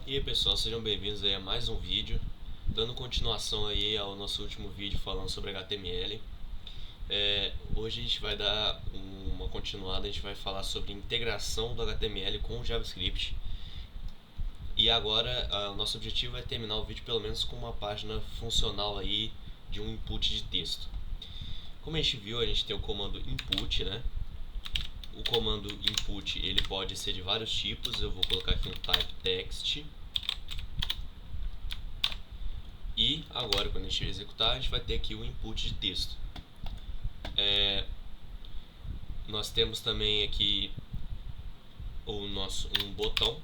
E aí pessoal, sejam bem-vindos aí a mais um vídeo, dando continuação aí ao nosso último vídeo falando sobre HTML. Hoje a gente vai dar uma continuada, a gente vai falar sobre integração do HTML com o JavaScript. E agora o nosso objetivo é terminar o vídeo pelo menos com uma página funcional aí de um input de texto. Como a gente viu, a gente tem o comando input, né? O comando input ele pode ser de vários tipos. Eu vou colocar aqui um type text. E agora, quando a gente executar, a gente vai ter aqui o input de texto. Nós temos também aqui um botão.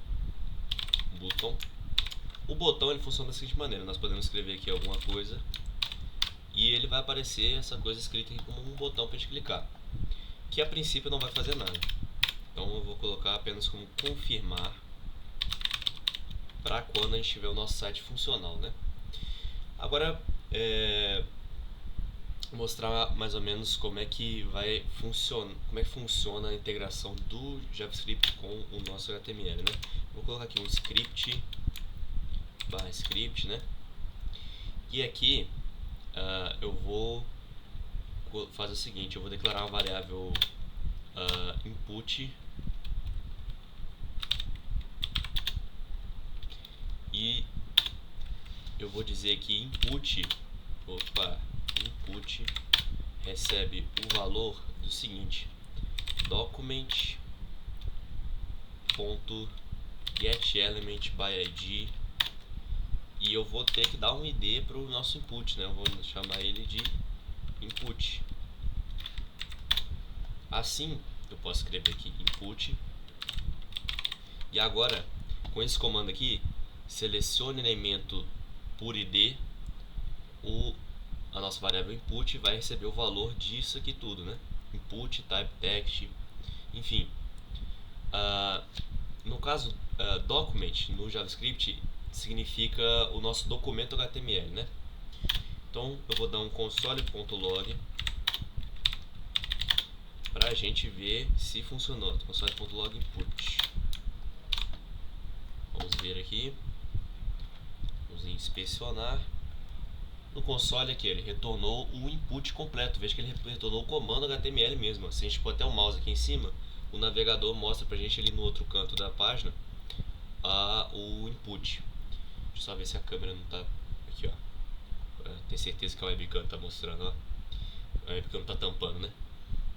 O botão ele funciona da seguinte maneira: nós podemos escrever aqui alguma coisa e ele vai aparecer essa coisa escrita aqui como um botão para a gente clicar, que a princípio não vai fazer nada. Então eu vou colocar apenas como confirmar para quando a gente tiver o nosso site funcional, né? Agora, mostrar mais ou menos como é que funciona a integração do JavaScript com o nosso HTML, né? Vou colocar aqui um script /script, né? E aqui eu vou fazer o seguinte: eu vou declarar uma variável input e eu vou dizer que input recebe o valor do seguinte: document.getElementById, e eu vou ter que dar um ID para o nosso input, né? Eu vou chamar ele de input. Assim, eu posso escrever aqui input, e agora com esse comando aqui, selecione elemento por ID, a nossa variável input vai receber o valor disso aqui tudo, né? Input, type text, enfim. No caso, document no JavaScript significa o nosso documento HTML, né? Então eu vou dar um console.log para a gente ver se funcionou. Console.log input. Vamos ver aqui. Vamos inspecionar. No console aqui, ele retornou o input completo. Veja que ele retornou o comando HTML mesmo. Se a gente pôr até o mouse aqui em cima, o navegador mostra pra gente ali no outro canto da página o input. Deixa eu só ver se a câmera não tá aqui, ó. Tenho certeza que a webcam tá mostrando, ó. A webcam não tá tampando, né?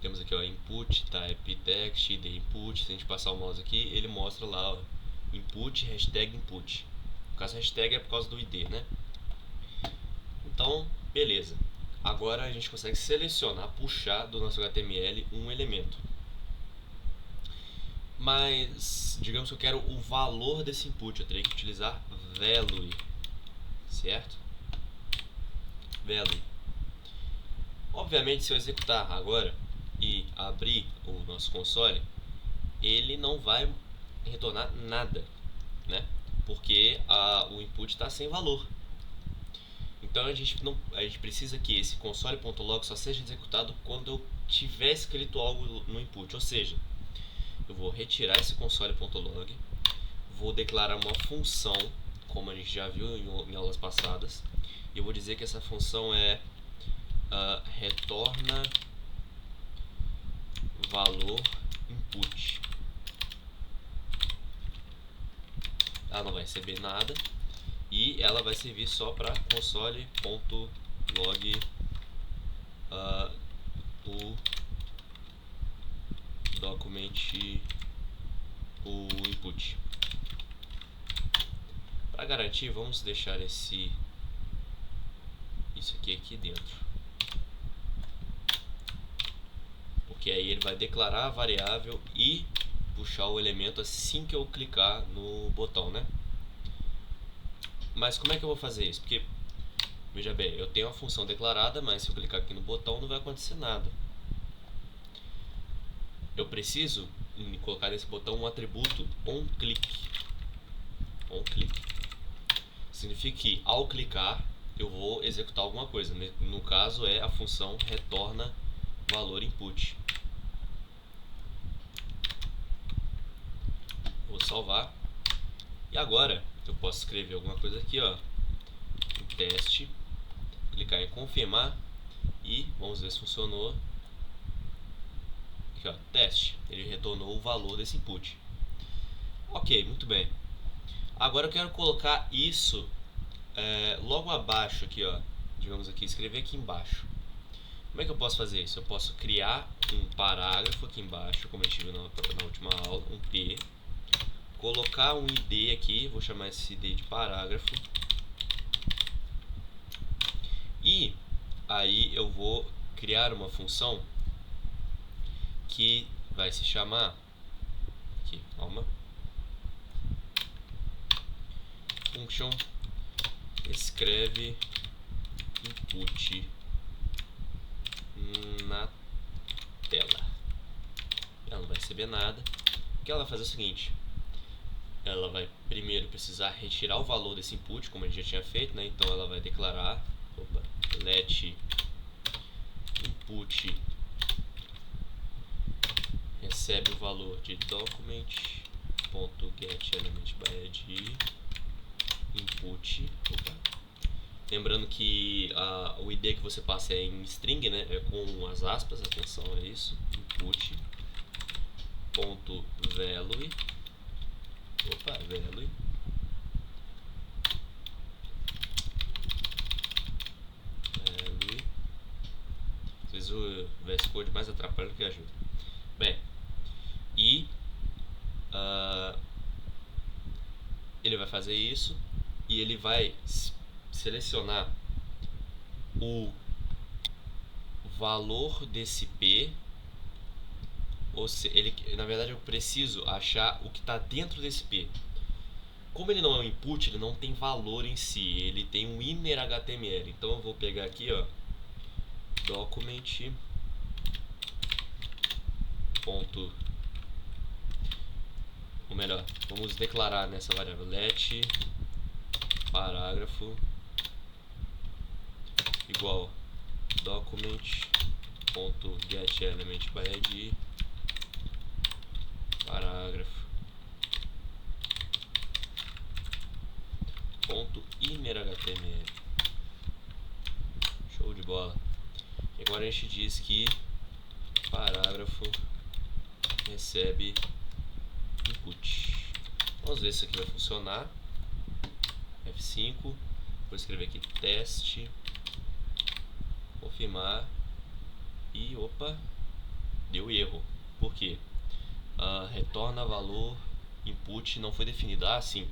Temos aqui, ó, input, type text, id input. Se a gente passar o mouse aqui, ele mostra lá, ó, input, hashtag input. No caso, hashtag é por causa do id, né? Então, beleza. Agora a gente consegue selecionar, puxar do nosso HTML um elemento. Mas, digamos que eu quero o valor desse input, eu teria que utilizar value, certo? Value. Obviamente, se eu executar agora e abrir o nosso console, ele não vai retornar nada, né? Porque o input está sem valor. Então a gente precisa que esse console.log só seja executado quando eu tiver escrito algo no input. Ou seja, eu vou retirar esse console.log, vou declarar uma função, como a gente já viu em aulas passadas, e eu vou dizer que essa função é retorna valor input. Ela não vai receber nada e ela vai servir só para console.log o document, o input. Para garantir, vamos deixar isso aqui dentro, porque aí ele vai declarar a variável e puxar o elemento assim que eu clicar no botão, né? Mas como é que eu vou fazer isso? Porque, veja bem, eu tenho a função declarada, mas se eu clicar aqui no botão não vai acontecer nada. Eu preciso colocar nesse botão um atributo onClick. onClick significa que ao clicar eu vou executar alguma coisa. No caso é a função retorna valor input. Vou salvar. E agora eu posso escrever alguma coisa aqui, ó, um teste, clicar em confirmar e vamos ver se funcionou. Aqui, ó, teste, ele retornou o valor desse input. Ok, muito bem. Agora eu quero colocar isso logo abaixo aqui, ó, digamos aqui, escrever aqui embaixo. Como é que eu posso fazer isso? Eu posso criar um parágrafo aqui embaixo, como a gente viu na última aula, um P, colocar um ID aqui, vou chamar esse ID de parágrafo, e aí eu vou criar uma função que vai se chamar, aqui, calma, function escreve input na tela. Ela não vai receber nada. O que ela vai fazer é o seguinte: ela vai primeiro precisar retirar o valor desse input, como a gente já tinha feito, né? Então ela vai declarar let input recebe o valor de document.getElementById input. Lembrando que o ID que você passa é em string, né? É com as aspas, atenção a isso. Input.value. Value. Às vezes o VS Code mais atrapalha do que ajuda. Bem, e ele vai fazer isso e ele vai selecionar o valor desse P, ou seja, na verdade eu preciso achar o que está dentro desse P. Como ele não é um input, ele não tem valor em si, ele tem um inner HTML. Então eu vou pegar aqui, ó, document ponto, ou melhor, vamos declarar nessa variável let parágrafo igual document.getElementById parágrafo ponto inner HTML. Show de bola. E agora a gente diz que parágrafo recebe input. Vamos ver se isso aqui vai funcionar. F5, vou escrever aqui teste, confirmar e opa, deu erro. Por quê? Retorna valor input não foi definido. Sim,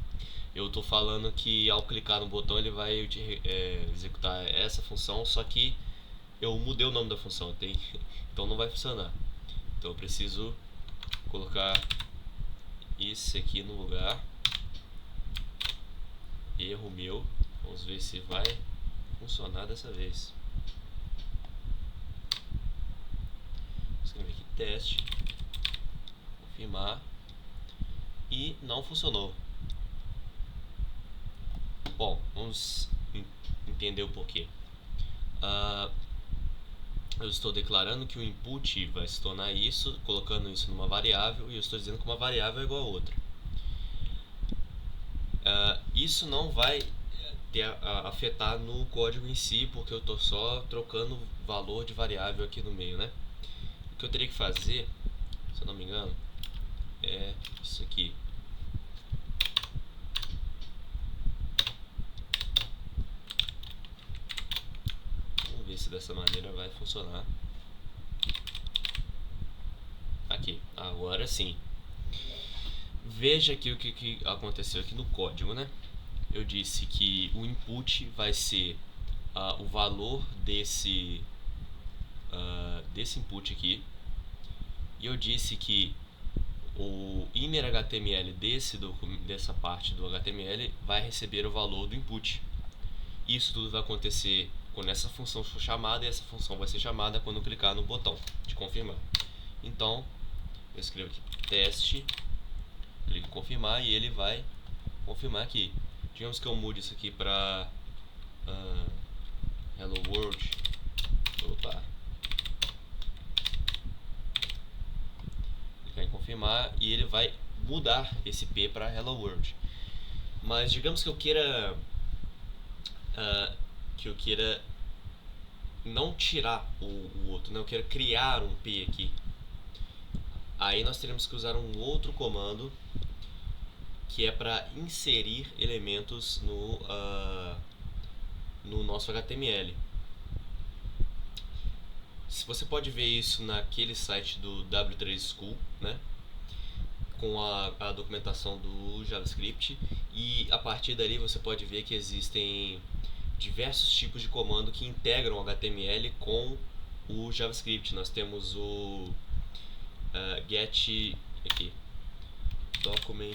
eu estou falando que ao clicar no botão ele vai executar essa função, só que eu mudei o nome da função, então não vai funcionar. Então eu preciso colocar isso aqui no lugar. Erro meu. Vamos ver se vai funcionar dessa vez. Vou escrever aqui teste, confirmar e não funcionou. Bom, vamos entender o porquê. Eu estou declarando que o input vai se tornar isso, colocando isso numa variável, e eu estou dizendo que uma variável é igual a outra. Isso não vai afetar no código em si, porque eu estou só trocando valor de variável aqui no meio, né? O que eu teria que fazer, se eu não me engano, é isso aqui. Vamos ver se dessa maneira vai funcionar. Aqui, agora sim. Veja aqui o que aconteceu aqui no código, né? Eu disse que o input vai ser o valor desse input aqui, e eu disse que o inner HTML dessa parte do HTML vai receber o valor do input. Isso tudo vai acontecer quando essa função for chamada, e essa função vai ser chamada quando eu clicar no botão de confirmar. Então eu escrevo aqui teste, clico em confirmar e ele vai confirmar aqui. Digamos que eu mude isso aqui para Hello World. Clicar em confirmar e ele vai mudar esse P para Hello World. Mas digamos que eu queira que eu queira não tirar o outro, né? Eu quero criar um P aqui. Aí nós teremos que usar um outro comando que é para inserir elementos no nosso HTML. Se você pode ver isso naquele site do W3 School, né? Com a documentação do JavaScript, e a partir dali você pode ver que existem diversos tipos de comando que integram o HTML com o JavaScript. Nós temos o get aqui document.get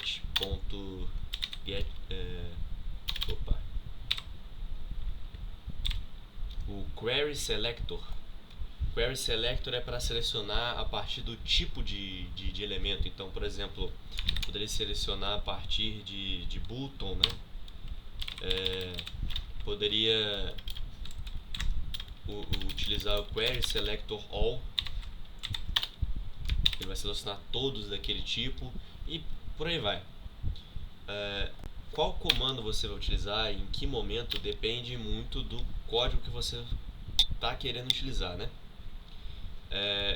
o query selector. Query selector é para selecionar a partir do tipo de elemento. Então, por exemplo, poderia selecionar a partir de button, né? Poderia utilizar o query selector all, ele vai selecionar todos daquele tipo, e por aí vai. Qual comando você vai utilizar em que momento depende muito do código que você está querendo utilizar, né?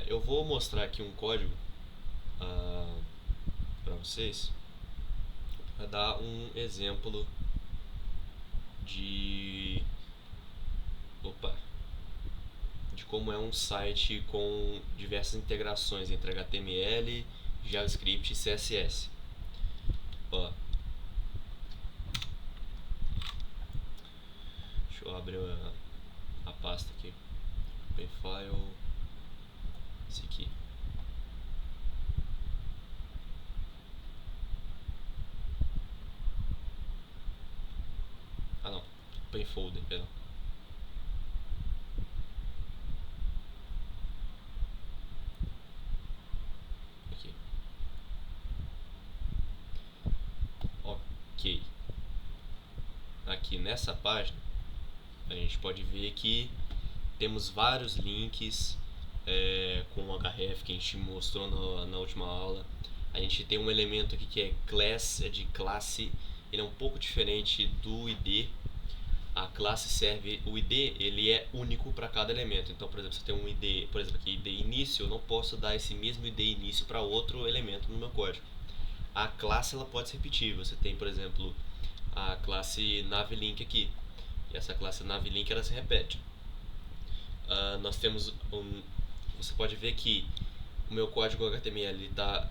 Eu vou mostrar aqui um código para vocês, para dar um exemplo de como é um site com diversas integrações entre HTML, JavaScript e CSS. Deixa eu abrir a pasta aqui. Open File. Esse aqui. Não. Open Folder, perdão. Aqui. Ok. Aqui nessa página, a gente pode ver que temos vários links com o href que a gente mostrou na última aula. A gente tem um elemento aqui que é class, é de classe. Ele é um pouco diferente do ID. A classe serve, o ID ele é único para cada elemento. Então, por exemplo, se eu tenho um ID, por exemplo, aqui ID início, eu não posso dar esse mesmo ID início para outro elemento no meu código. A classe ela pode se repetir. Você tem, por exemplo, a classe navlink aqui. E essa classe navlink ela se repete. Nós temos você pode ver que o meu código HTML está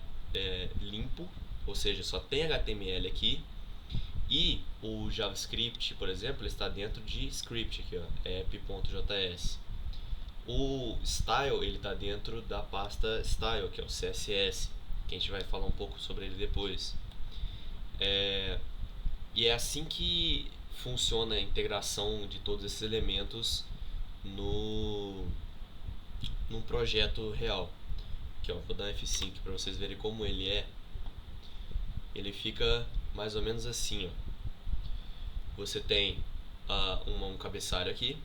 limpo, ou seja, só tem HTML aqui. E o JavaScript, por exemplo, ele está dentro de script aqui, ó, app.js. O style ele está dentro da pasta style, que é o CSS, que a gente vai falar um pouco sobre ele depois. E é assim que funciona a integração de todos esses elementos num projeto real. Aqui, ó, vou dar um F5 para vocês verem como ele é. Ele fica mais ou menos assim, ó. Você tem um cabeçalho aqui,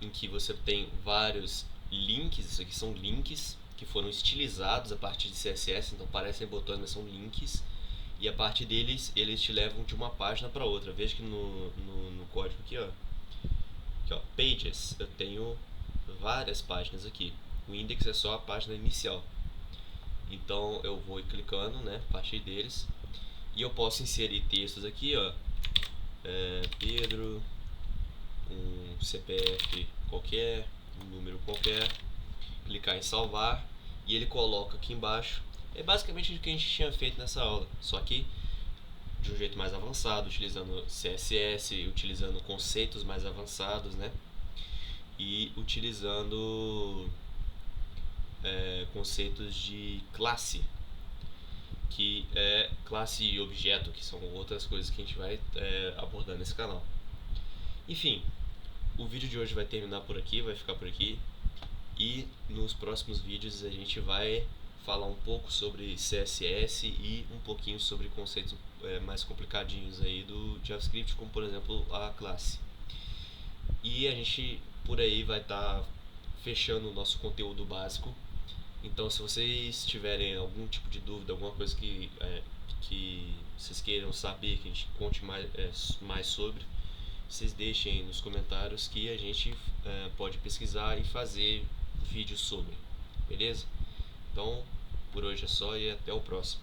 em que você tem vários links. Isso aqui são links que foram estilizados a partir de CSS, então parecem botões, mas são links. E a partir deles, eles te levam de uma página para outra. Veja que no código aqui, ó, pages, eu tenho várias páginas aqui. O index é só a página inicial. Então eu vou clicando, né, a partir deles, e eu posso inserir textos aqui, ó. Pedro, um CPF qualquer, um número qualquer, clicar em salvar, e ele coloca aqui embaixo. É basicamente o que a gente tinha feito nessa aula, só que de um jeito mais avançado, utilizando CSS, utilizando conceitos mais avançados, né? E utilizando conceitos de classe, que é classe e objeto, que são outras coisas que a gente vai abordar nesse canal. Enfim, o vídeo de hoje vai terminar por aqui, vai ficar por aqui, e nos próximos vídeos a gente vai falar um pouco sobre CSS e um pouquinho sobre conceitos mais complicadinhos aí do JavaScript, como por exemplo a classe. E a gente por aí vai estar fechando o nosso conteúdo básico. Então, se vocês tiverem algum tipo de dúvida, alguma coisa que que vocês queiram saber que a gente conte mais sobre, vocês deixem aí nos comentários que a gente pode pesquisar e fazer vídeos sobre, beleza? Então, por hoje é só e até o próximo.